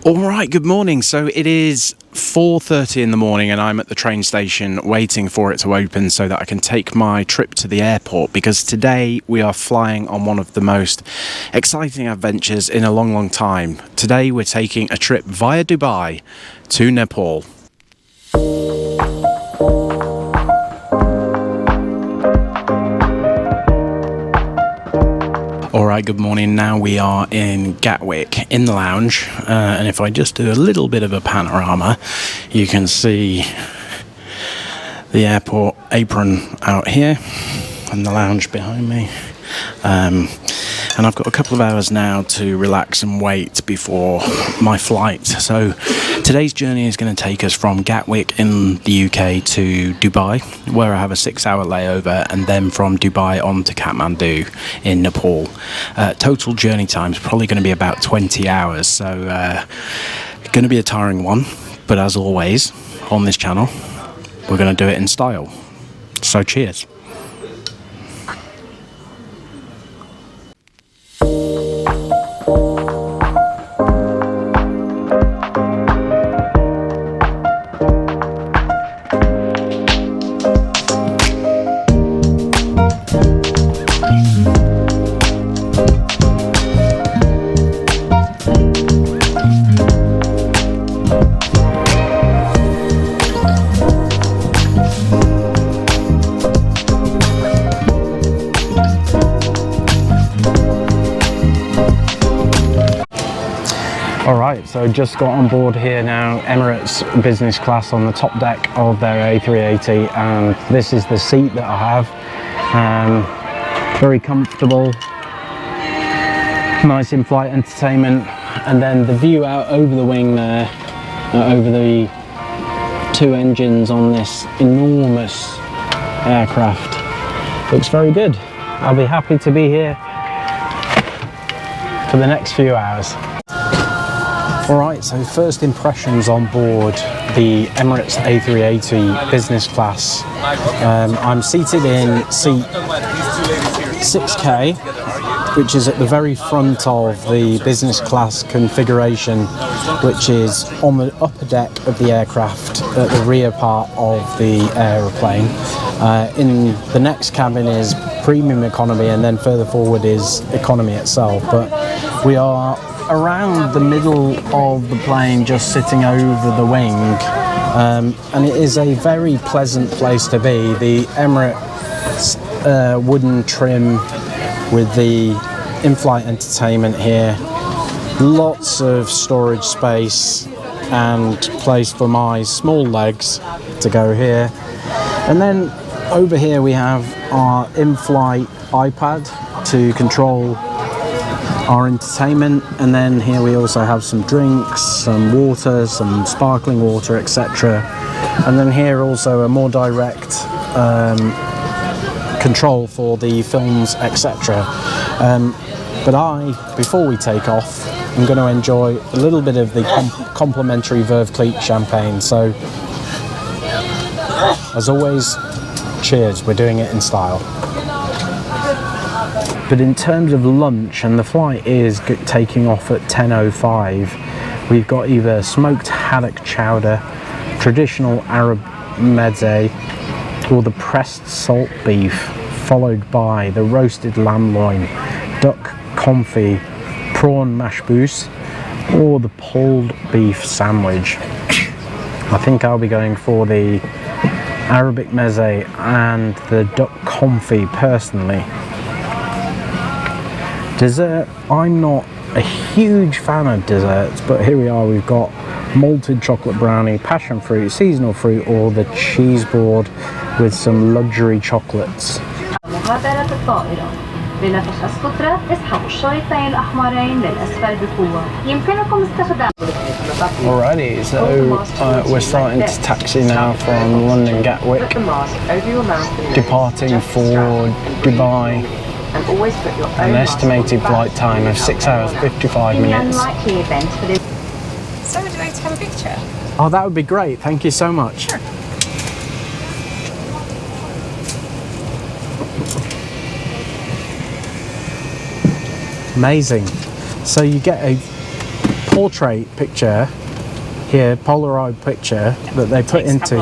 All right, good morning. So it is 4:30 in the morning and I'm at the train station waiting for it to open so that I can take my trip to the airport, because today we are flying on one of the most exciting adventures in a long time. Today we're taking a trip via Dubai to Nepal. Alright, good morning. Now we are in Gatwick in the lounge, and if I just do a little bit of a panorama, you can see the airport apron out here and the lounge behind me. And I've got a couple of hours now to relax and wait before my flight. So today's journey is going to take us from Gatwick in the UK to Dubai, where I have a 6-hour layover, and then from Dubai on to Kathmandu in Nepal. Total journey time is probably going to be about 20 hours, so going to be a tiring one. But as always on this channel, we're going to do it in style. So cheers. Alright, so just got on board here now, Emirates Business Class on the top deck of their A380, and this is the seat that I have. Very comfortable, nice in-flight entertainment, and then the view out over the wing there, over the two engines on this enormous aircraft. Looks very good. I'll be happy to be here for the next few hours. Alright, so first impressions on board the Emirates A380 Business Class. I'm seated in seat 6K, which is at the very front of the business class configuration, which is on the upper deck of the aircraft at the rear part of the aeroplane. In the next cabin is premium economy, and then further forward is economy itself, but we are around the middle of the plane, just sitting over the wing, and it is a very pleasant place to be. The Emirates wooden trim with the in-flight entertainment here, lots of storage space and place for my small legs to go here. And then over here we have our in-flight iPad to control our entertainment, and then here we also have some drinks, some water, some sparkling water, etc. And then here also a more direct control for the films, etc. But before we take off, I'm going to enjoy a little bit of the complimentary Veuve Clicquot champagne. So as always, cheers, we're doing it in style. But in terms of lunch, and the flight is taking off at 10:05, we've got either smoked haddock chowder, traditional Arab meze, or the pressed salt beef, followed by the roasted lamb loin, duck confit, prawn mashboos, or the pulled beef sandwich. I think I'll be going for the Arabic meze and the duck confit personally. Dessert, I'm not a huge fan of desserts, but here we are, we've got malted chocolate brownie, passion fruit, seasonal fruit, or the cheese board with some luxury chocolates. Alrighty, so we're starting to taxi now from London Gatwick, departing for Dubai. An estimated flight time of 6 hours 55 minutes. So would you like to have a picture? Oh, that would be great. Thank you so much. Sure. Amazing. So you get a portrait picture here, Polaroid picture that they put into.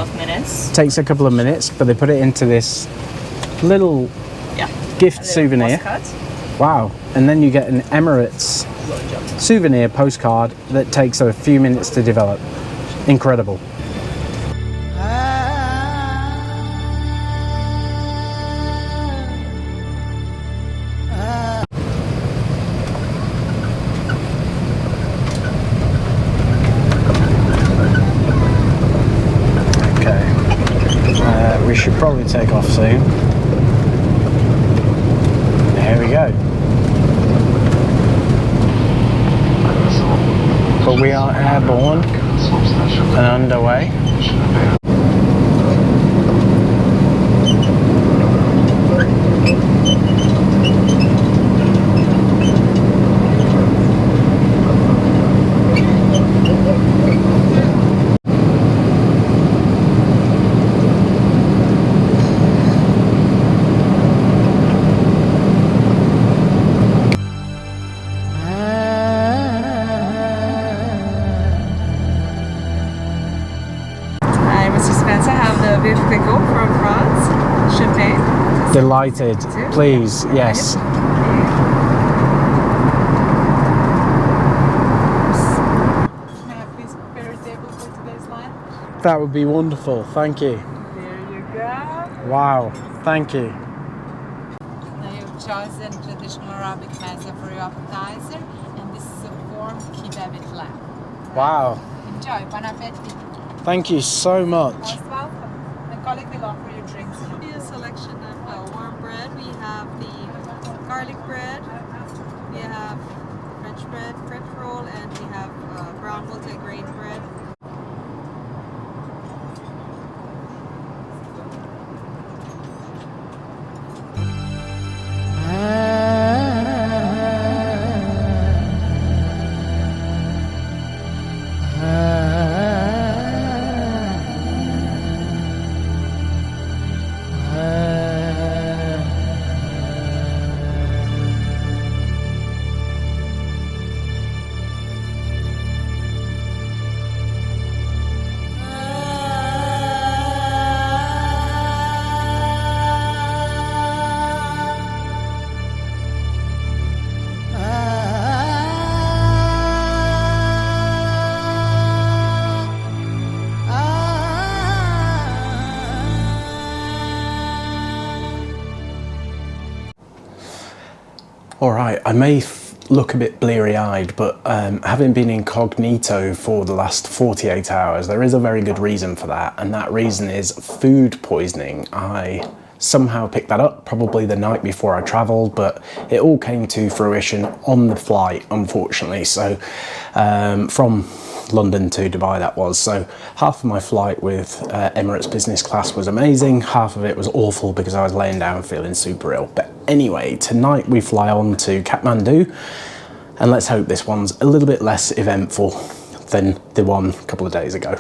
Takes a couple of minutes, but they put it into this little gift souvenir. Postcard. Wow! And then you get an Emirates souvenir postcard that takes a few minutes to develop. Incredible. We should probably take off soon. Here we go. But we are airborne and underway. Delighted. Please, yes. Please prepare a table for today's lunch. That would be wonderful. Thank you. There you go. Wow. Thank you. Now you've chosen traditional Arabic mezza for your appetizer, and this is a warm kebab with lamb. Wow. Enjoy. Bon appetit. Thank you so much. Most welcome. My colleague will offer you drinks. Here's a selection of warm bread. We have the garlic bread, we have French bread, French roll, and we have brown multi-grain bread. Alright, I may look a bit bleary-eyed, but having been incognito for the last 48 hours, there is a very good reason for that, and that reason is food poisoning. I somehow picked that up, probably the night before I travelled, but it all came to fruition on the flight, unfortunately. So from London to Dubai that was. So half of my flight with Emirates Business Class was amazing, half of it was awful because I was laying down feeling super ill. But anyway, tonight we fly on to Kathmandu, and let's hope this one's a little bit less eventful than the one a couple of days ago.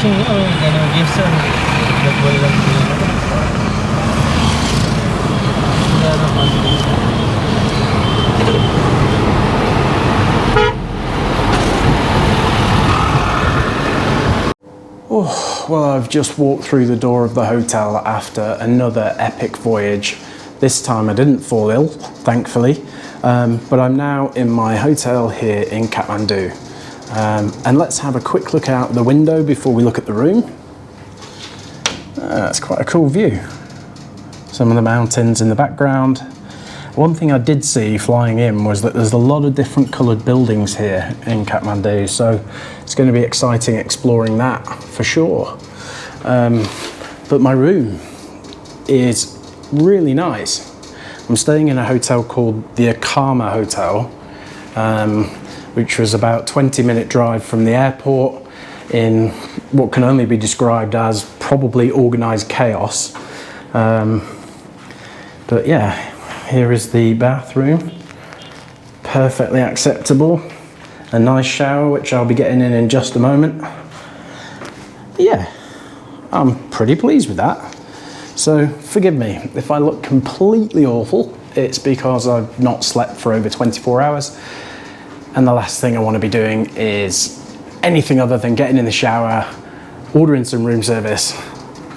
matching gifts Oh, well, I've just walked through the door of the hotel after another epic voyage. This time I didn't fall ill, thankfully, but I'm now in my hotel here in Kathmandu. And let's have a quick look out the window before we look at the room. That's quite a cool view. Some of the mountains in the background. One thing I did see flying in was that there's a lot of different coloured buildings here in Kathmandu, so it's going to be exciting exploring that for sure. But my room is really nice. I'm staying in a hotel called the Akama Hotel, which was about 20-minute drive from the airport in what can only be described as probably organised chaos. But yeah, here is the bathroom, perfectly acceptable. A nice shower, which I'll be getting in just a moment. Yeah, I'm pretty pleased with that. So forgive me if I look completely awful. It's because I've not slept for over 24 hours. And the last thing I want to be doing is anything other than getting in the shower, ordering some room service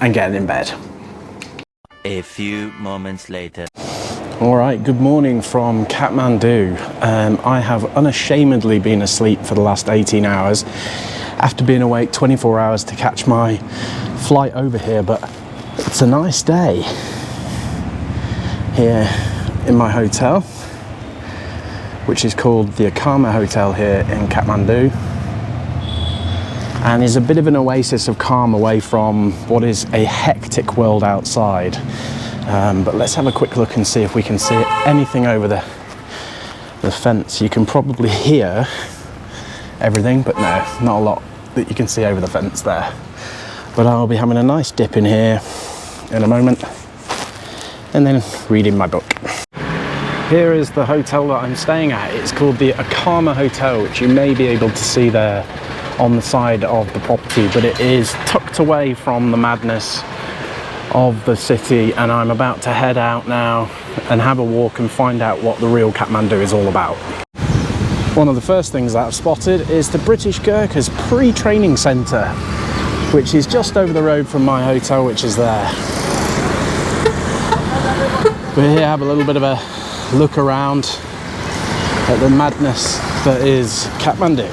and getting in bed. A few moments later. All right, good morning from Kathmandu. I have unashamedly been asleep for the last 18 hours after being awake 24 hours to catch my flight over here, but it's a nice day here in my hotel, which is called the Akama Hotel here in Kathmandu, and is a bit of an oasis of calm away from what is a hectic world outside. But let's have a quick look and see if we can see anything over the fence. You can probably hear everything, but no, not a lot that you can see over the fence there. But I'll be having a nice dip in here in a moment and then reading my book. Here is the hotel that I'm staying at. It's called the Akama Hotel, which you may be able to see there on the side of the property, but it is tucked away from the madness of the city, and I'm about to head out now and have a walk and find out what the real Kathmandu is all about. One of the first things that I've spotted is the British Gurkhas pre-training centre, which is just over the road from my hotel, which is there. We're here, have a little bit of a look around at the madness that is Kathmandu.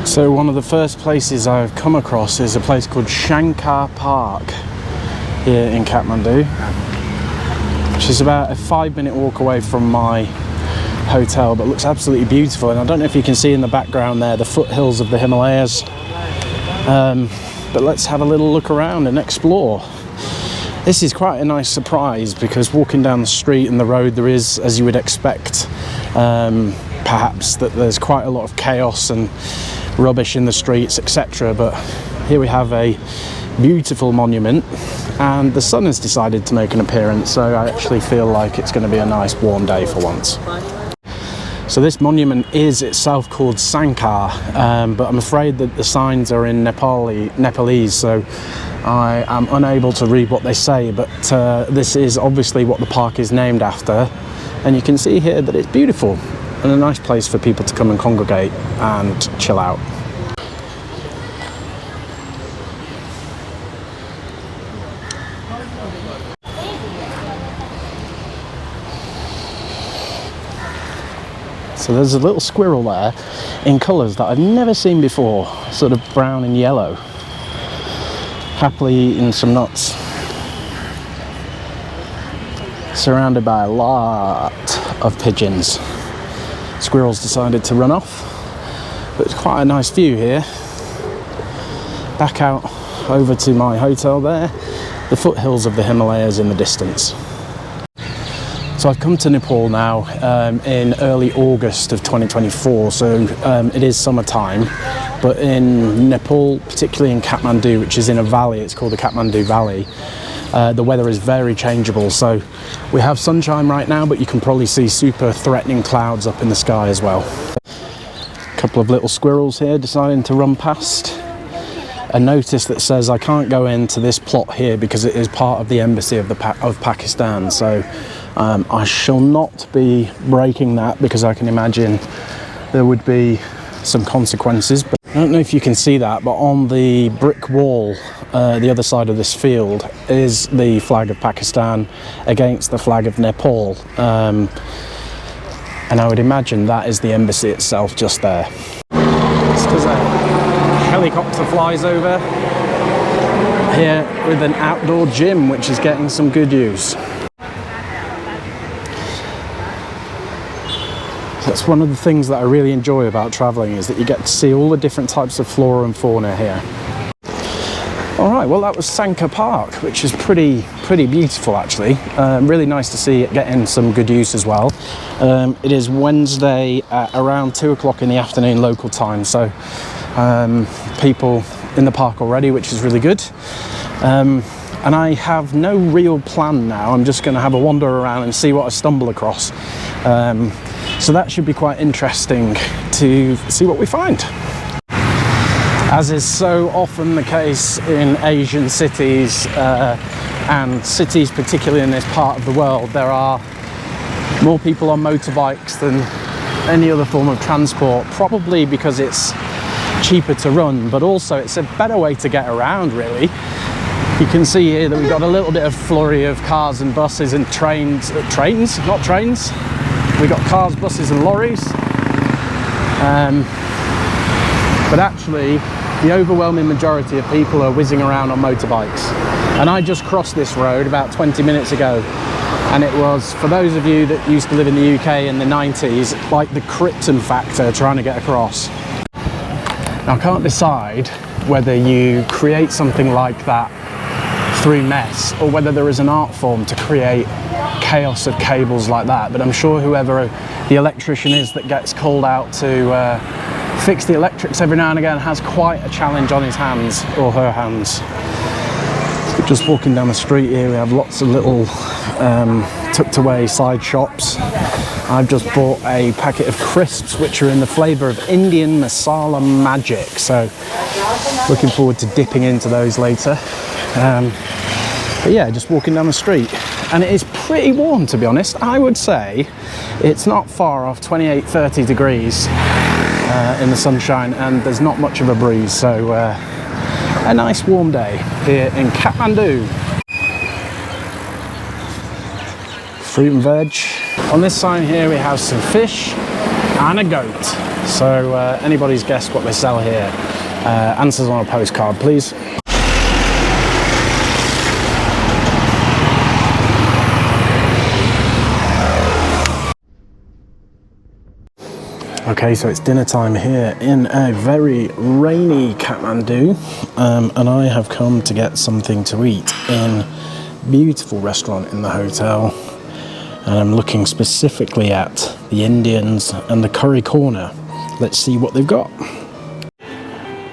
So one of the first places I've come across is a place called Shankar Park here in Kathmandu, which is about a 5-minute walk away from my hotel, but looks absolutely beautiful. And I don't know if you can see in the background there the foothills of the Himalayas, but let's have a little look around and explore. This is quite a nice surprise because walking down the street and the road, there is, as you would expect, perhaps that there's quite a lot of chaos and rubbish in the streets, etc. But here we have a beautiful monument, and the sun has decided to make an appearance, so I actually feel like it's going to be a nice warm day for once. So this monument is itself called Sankar, but I'm afraid that the signs are in Nepalese, so I am unable to read what they say, but this is obviously what the park is named after, and you can see here that it's beautiful and a nice place for people to come and congregate and chill out. So there's a little squirrel there in colours that I've never seen before, sort of brown and yellow, happily eating some nuts, surrounded by a lot of pigeons. Squirrels decided to run off, but it's quite a nice view here. Back out over to my hotel there, the foothills of the Himalayas in the distance. So I've come to Nepal now in early August of 2024, so it is summertime, but in Nepal, particularly in Kathmandu, which is in a valley, it's called the Kathmandu Valley, the weather is very changeable. So we have sunshine right now, but you can probably see super threatening clouds up in the sky as well. A couple of little squirrels here deciding to run past. a notice that says I can't go into this plot here because it is part of the embassy of Pakistan. So I shall not be breaking that, because I can imagine there would be some consequences. But I don't know if you can see that, but on the brick wall the other side of this field is the flag of Pakistan against the flag of Nepal, and I would imagine that is the embassy itself just there. Just as a helicopter flies over here with an outdoor gym which is getting some good use. That's one of the things that I really enjoy about travelling, is that you get to see all the different types of flora and fauna here. Alright, well that was Sanka Park, which is pretty beautiful actually. Really nice to see it getting some good use as well. It is Wednesday at around 2 o'clock in the afternoon local time, so people in the park already, which is really good. And I have no real plan now. I'm just going to have a wander around and see what I stumble across. So that should be quite interesting to see what we find. As is so often the case in Asian cities, and cities particularly in this part of the world, there are more people on motorbikes than any other form of transport, probably because it's cheaper to run, but also it's a better way to get around really. You can see here that we've got a little bit of flurry of cars and buses and trains, not trains. We've got cars, buses and lorries. But actually, the overwhelming majority of people are whizzing around on motorbikes. And I just crossed this road about 20 minutes ago. And it was, for those of you that used to live in the UK in the 90s, like the Krypton factor trying to get across. Now, I can't decide whether you create something like that through mess, or whether there is an art form to create chaos of cables like that. But I'm sure whoever the electrician is that gets called out to fix the electrics every now and again has quite a challenge on his hands, or her hands. So just walking down the street here, we have lots of little tucked away side shops. I've just bought a packet of crisps which are in the flavour of Indian masala magic, so looking forward to dipping into those later. But yeah, just walking down the street, and it is pretty warm, to be honest. I would say it's not far off 28-30 degrees in the sunshine, and there's not much of a breeze, so a nice warm day here in Kathmandu. Fruit and veg. On this sign here we have some fish and a goat. So anybody's guessed what they sell here? Answers on a postcard, please. Okay, so it's dinner time here in a very rainy Kathmandu, and I have come to get something to eat in a beautiful restaurant in the hotel, and I'm looking specifically at the Indians and the curry corner. Let's see what they've got.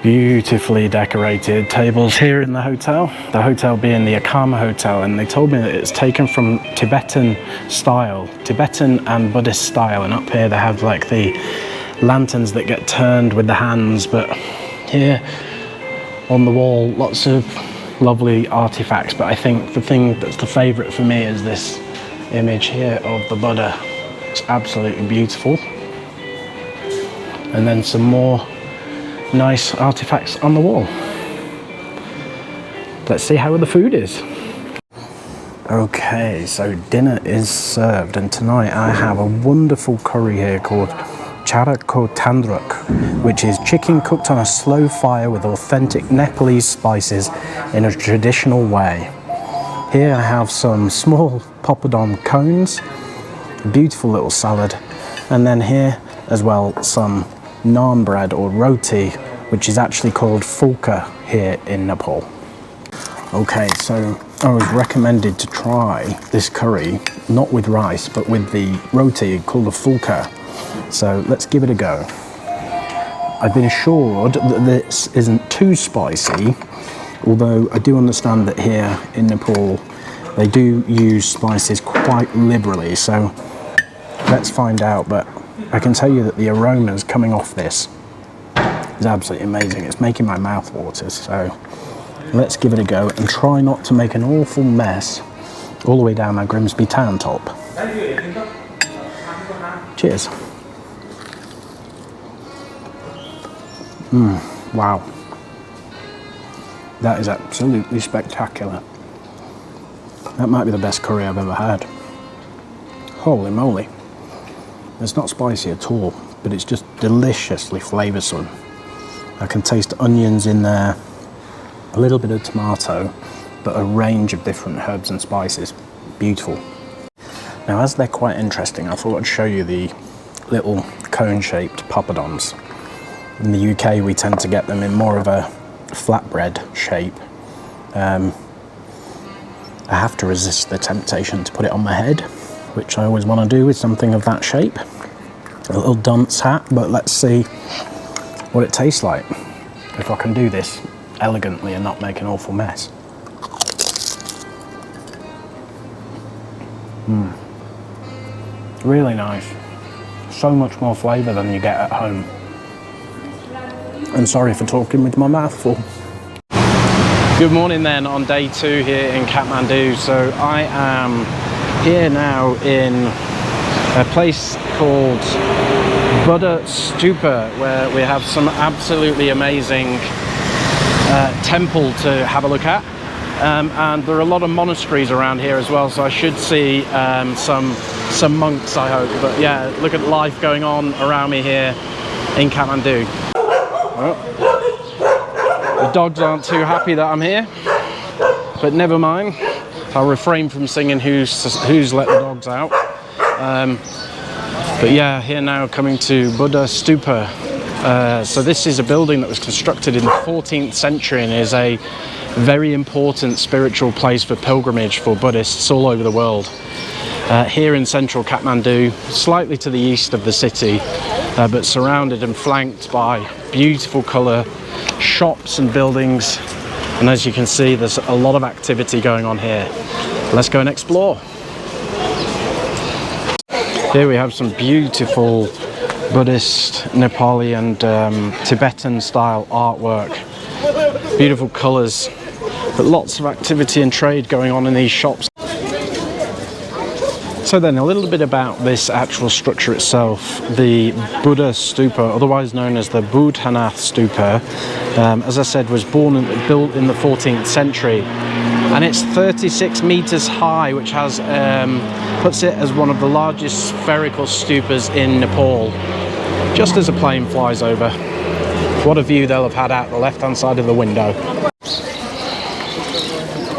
Beautifully decorated tables here in the hotel being the Akama Hotel, and they told me that it's taken from Tibetan and Buddhist style, and up here they have like the lanterns that get turned with the hands, but here on the wall lots of lovely artifacts. But I think the thing that's the favourite for me is this image here of the Buddha. It's absolutely beautiful, and then some more nice artifacts on the wall. Let's see how the food is. Okay, so dinner is served, and tonight I have a wonderful curry here called Charako Tandruk, which is chicken cooked on a slow fire with authentic Nepalese spices in a traditional way. Here I have some small poppadom cones, a beautiful little salad, and then here as well some naan bread or roti, which is actually called fulka here in Nepal. Okay, so I was recommended to try this curry, not with rice, but with the roti called a fulka. So let's give it a go. I've been assured that this isn't too spicy, although I do understand that here in Nepal they do use spices quite liberally, so let's find out. But I can tell you that the aromas coming off this is absolutely amazing. It's making my mouth water, so let's give it a go and try not to make an awful mess all the way down my Grimsby town top. Cheers. Wow. That is absolutely spectacular. That might be the best curry I've ever had. Holy moly. It's not spicy at all, but it's just deliciously flavoursome. I can taste onions in there, a little bit of tomato, but a range of different herbs and spices. Beautiful. Now, as they're quite interesting, I thought I'd show you the little cone-shaped poppadoms. In the UK, we tend to get them in more of a flatbread shape. I have to resist the temptation to put it on my head, which I always want to do with something of that shape. A little dunce hat, but let's see what it tastes like, if I can do this elegantly and not make an awful mess. Really nice. So much more flavour than you get at home. And sorry for talking with my mouth full. Good morning then, on day 2 here in Kathmandu. So I am here now in a place called Buddha Stupa, where we have some absolutely amazing temple to have a look at. And there are a lot of monasteries around here as well, so I should see some monks, I hope. But yeah, look at life going on around me here in Kathmandu. Well, the dogs aren't too happy that I'm here, but never mind. I'll refrain from singing who's let the dogs out. But yeah, here now coming to Buddha Stupa. So this is a building that was constructed in the 14th century and is a very important spiritual place for pilgrimage for Buddhists all over the world. Here in central Kathmandu, slightly to the east of the city, but surrounded and flanked by beautiful colour, shops and buildings, and as you can see, there's a lot of activity going on here. Let's go and explore. Here we have some beautiful Buddhist, Nepali and Tibetan style artwork. Beautiful colours, but lots of activity and trade going on in these shops. So then, a little bit about this actual structure itself. The Buddha Stupa, otherwise known as the Buddha Stupa, as I said, was built in the 14th century, and it's 36 meters high, which has puts it as one of the largest spherical stupas in Nepal. Just as a plane flies over, what a view they'll have had out the left-hand side of the window.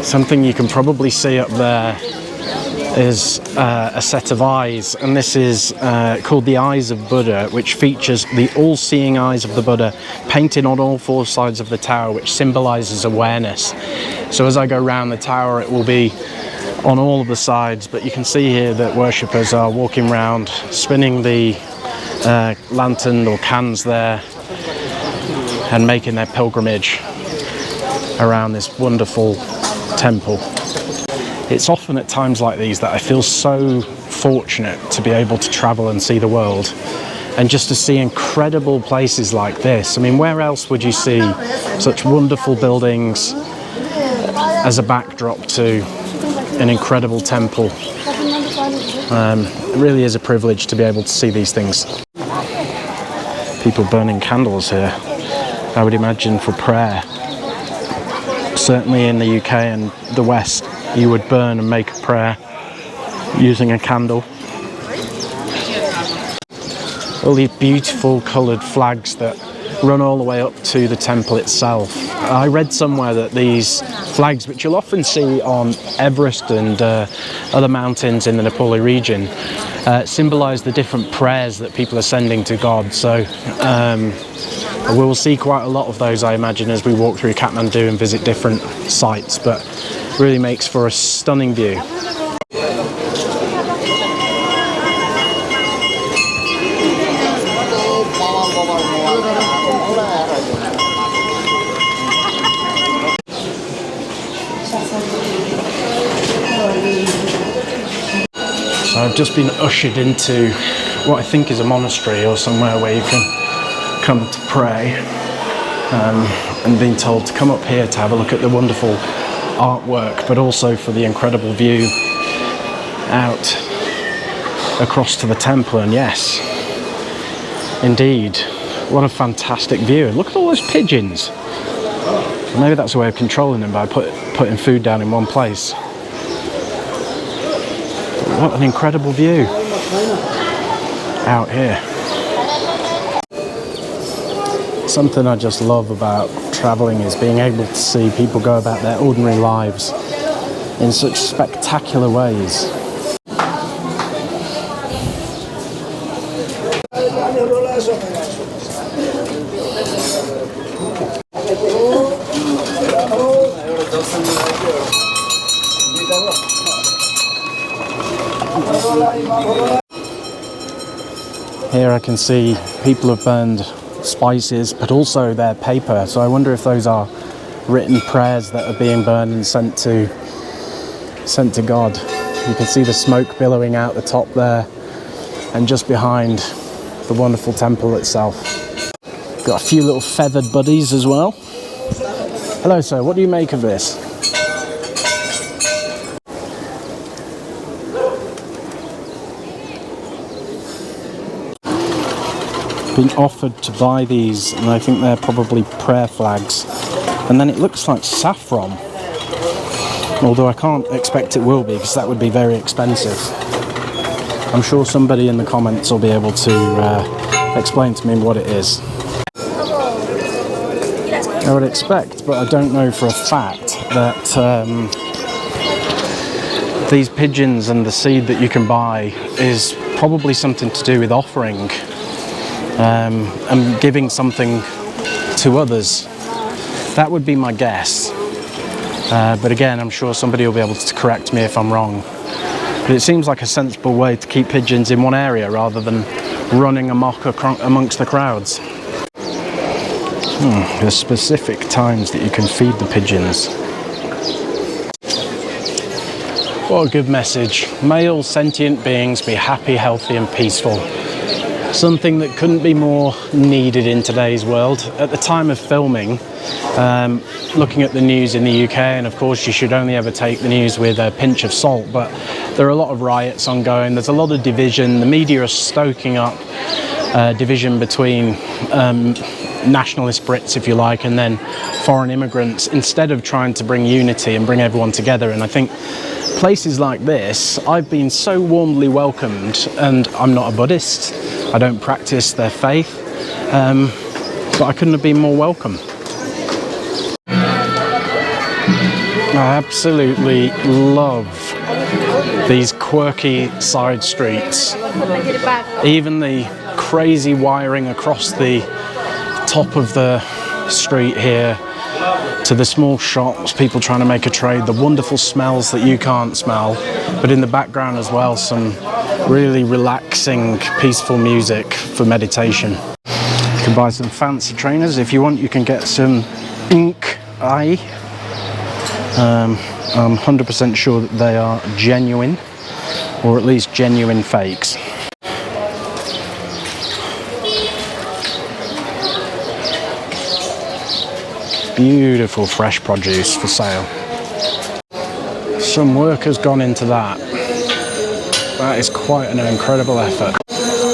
Something you can probably see up there is a set of eyes, and this is called the Eyes of Buddha, which features the all-seeing eyes of the Buddha painted on all 4 sides of the tower, which symbolizes awareness. So as I go round the tower, it will be on all of the sides, but you can see here that worshippers are walking around, spinning the lantern or cans there and making their pilgrimage around this wonderful temple. It's often at times like these that I feel so fortunate to be able to travel and see the world, and just to see incredible places like this. I mean, where else would you see such wonderful buildings as a backdrop to an incredible temple? It really is a privilege to be able to see these things. People burning candles here, I would imagine for prayer. Certainly in the UK and the West, you would burn and make a prayer using a candle. All these beautiful coloured flags that run all the way up to the temple itself. I read somewhere that these flags, which you'll often see on Everest and other mountains in the Nepali region, symbolise the different prayers that people are sending to God. So we will see quite a lot of those, I imagine, as we walk through Kathmandu and visit different sites, but really makes for a stunning view. So I've just been ushered into what I think is a monastery or somewhere where you can come to pray. and being told to come up here to have a look at the wonderful artwork, but also for the incredible view out across to the temple. And yes, indeed, what a fantastic view. Look at all those pigeons. Maybe that's a way of controlling them, by putting food down in one place. But what an incredible view out here. Something I just love about travelling is being able to see people go about their ordinary lives in such spectacular ways. Here I can see people have burned spices, but also their paper. So I wonder if those are written prayers that are being burned and sent to God. You can see the smoke billowing out the top there, and just behind the wonderful temple itself. Got a few little feathered buddies as well. Hello sir, what do you make of this? Been offered to buy these, and I think they're probably prayer flags, and then it looks like saffron, although I can't expect it will be, because that would be very expensive. I'm sure somebody in the comments will be able to explain to me what it is. I would expect, but I don't know for a fact, that these pigeons and the seed that you can buy is probably something to do with offering and giving something to others. That would be my guess. But again, I'm sure somebody will be able to correct me if I'm wrong. But it seems like a sensible way to keep pigeons in one area rather than running amok amongst the crowds. There's specific times that you can feed the pigeons. What a good message. May all sentient beings be happy, healthy and peaceful. Something that couldn't be more needed in today's world. At the time of filming, looking at the news in the UK, and of course you should only ever take the news with a pinch of salt, but there are a lot of riots ongoing, there's a lot of division, the media are stoking up division between nationalist Brits, if you like, and then foreign immigrants, instead of trying to bring unity and bring everyone together. And I think places like this, I've been so warmly welcomed, and I'm not a Buddhist, I don't practice their faith, but I couldn't have been more welcome. I absolutely love these quirky side streets. Even the crazy wiring across the top of the street here, to the small shops, people trying to make a trade, the wonderful smells that you can't smell, but in the background as well, some really relaxing, peaceful music for meditation. You can buy some fancy trainers. If you want, you can get some ink eye. I'm 100% sure that they are genuine, or at least genuine fakes. Beautiful fresh produce for sale. Some work has gone into that. That is quite an incredible effort.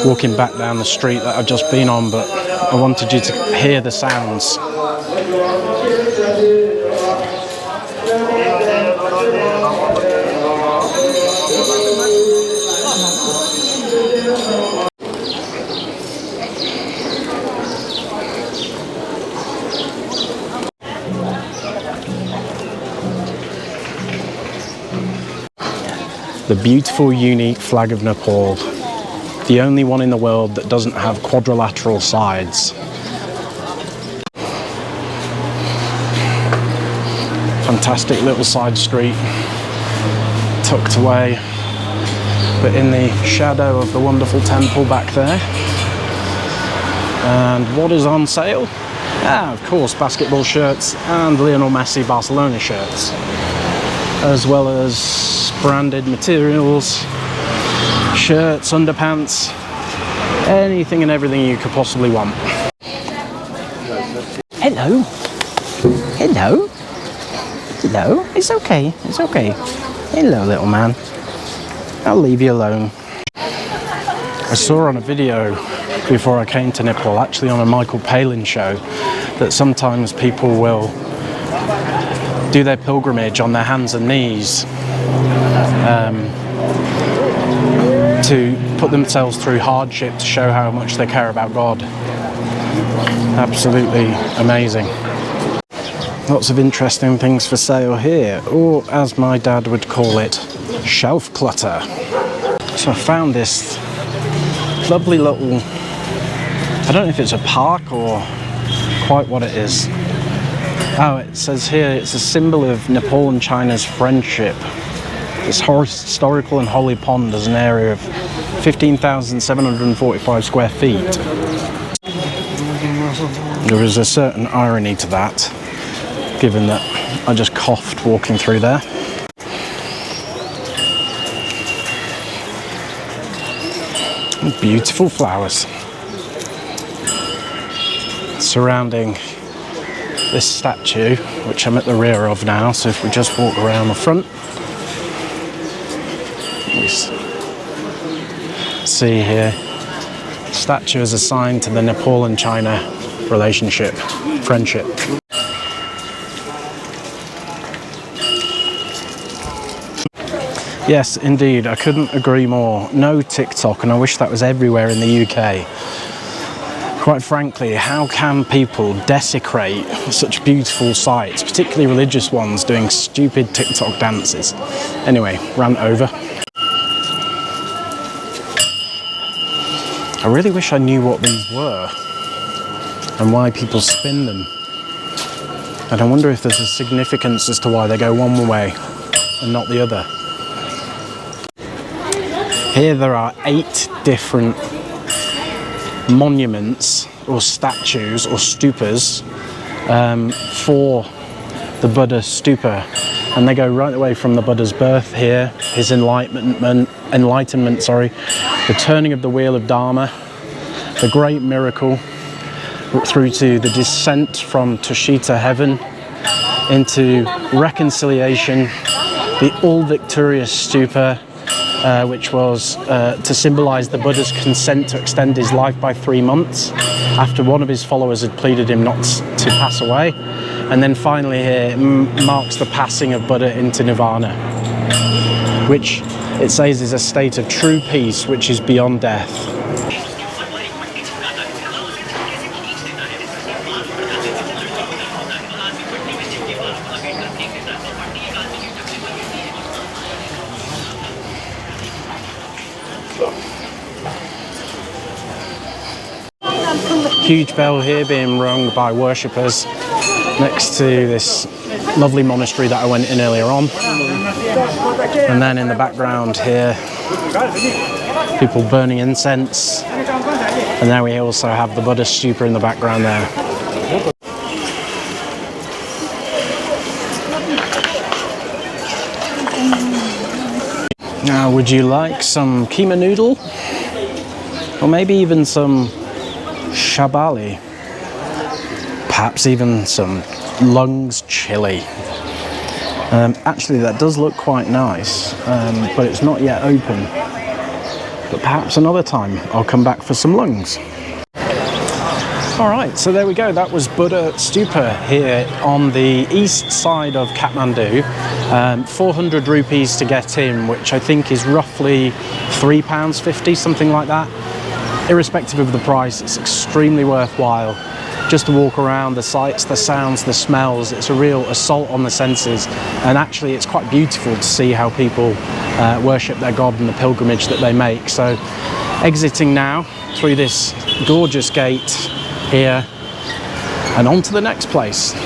Walking back down the street that I've just been on, but I wanted you to hear the sounds. The beautiful, unique flag of Nepal, the only one in the world that doesn't have quadrilateral sides. Fantastic little side street, tucked away, but in the shadow of the wonderful temple back there. And what is on sale? Of course, basketball shirts and Lionel Messi Barcelona shirts, as well as branded materials, shirts, underpants, anything and everything you could possibly want. Hello. Hello. Hello. It's okay. It's okay. Hello, little man. I'll leave you alone. I saw on a video before I came to Nepal, actually on a Michael Palin show, that sometimes people will do their pilgrimage on their hands and knees to put themselves through hardship to show how much they care about God. Absolutely amazing. Lots of interesting things for sale here, or as my dad would call it, shelf clutter. So I found this lovely little, I don't know if it's a park or quite what it is. Oh, it says here it's a symbol of Nepal and China's friendship. This historical and holy pond is an area of 15,745 square feet. There is a certain irony to that, given that I just coughed walking through there. Beautiful flowers surrounding this statue, which I'm at the rear of now. So if we just walk around the front, we see here, the statue is a sign to the Nepal and China relationship, friendship. Yes, indeed, I couldn't agree more. No TikTok, and I wish that was everywhere in the UK. Quite frankly, how can people desecrate such beautiful sites, particularly religious ones, doing stupid TikTok dances? Anyway, rant over. I really wish I knew what these were and why people spin them. And I wonder if there's a significance as to why they go one way and not the other. Here there are 8 different monuments or statues or stupas for the Buddha Stupa, and they go right away from the Buddha's birth here, his enlightenment, the turning of the wheel of Dharma, the great miracle, through to the descent from Tushita heaven into reconciliation, the all-victorious stupa, which was to symbolize the Buddha's consent to extend his life by 3 months after one of his followers had pleaded him not to pass away. And then finally here marks the passing of Buddha into nirvana, which it says is a state of true peace which is beyond death. Huge bell here being rung by worshippers next to this lovely monastery that I went in earlier on. And then in the background here, people burning incense. And now we also have the Buddha Stupa in the background there. Now, would you like some keema noodle? Or maybe even some shabali, perhaps even some lungs chili. Actually, that does look quite nice, but it's not yet open. But perhaps another time I'll come back for some lungs. Alright, so there we go. That was Buddha Stupa here on the east side of Kathmandu. 400 rupees to get in, which I think is roughly £3.50, something like that. Irrespective of the price, it's extremely worthwhile just to walk around, the sights, the sounds, the smells. It's a real assault on the senses, and actually it's quite beautiful to see how people worship their God and the pilgrimage that they make. So exiting now through this gorgeous gate here and on to the next place.